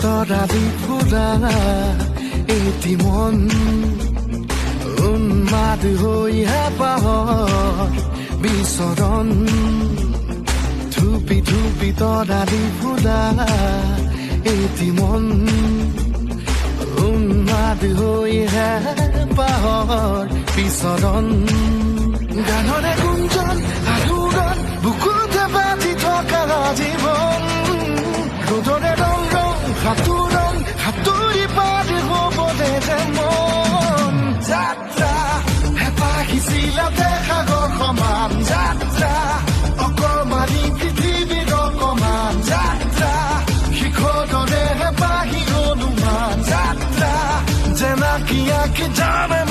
তৰালি ফুলা এটি মন উন্মাদ হৈ হেঁপাহৰ বিচৰণ ধুপি ধুপি তৰালি ফুলা এটি মন উন্মাদ হৈ হেঁপাহৰ বিচৰণ গানৰে গুঞ্জন আলোড়ন বুকুতে বান্ধি থকা জীৱন ৰ'দৰে ৰং ৰং সাঁতুৰি পাৰ হ'বলে যে মন যাত্ৰা হেঁপাহিছিলাতে সাগৰ সমান যাত্ৰা অকমানি পৃথিৱীৰ অকমান যাত্ৰা শিখৰৰে হেঁপাহি অনুমান যাত্ৰা জেনাকি আঁকি জানে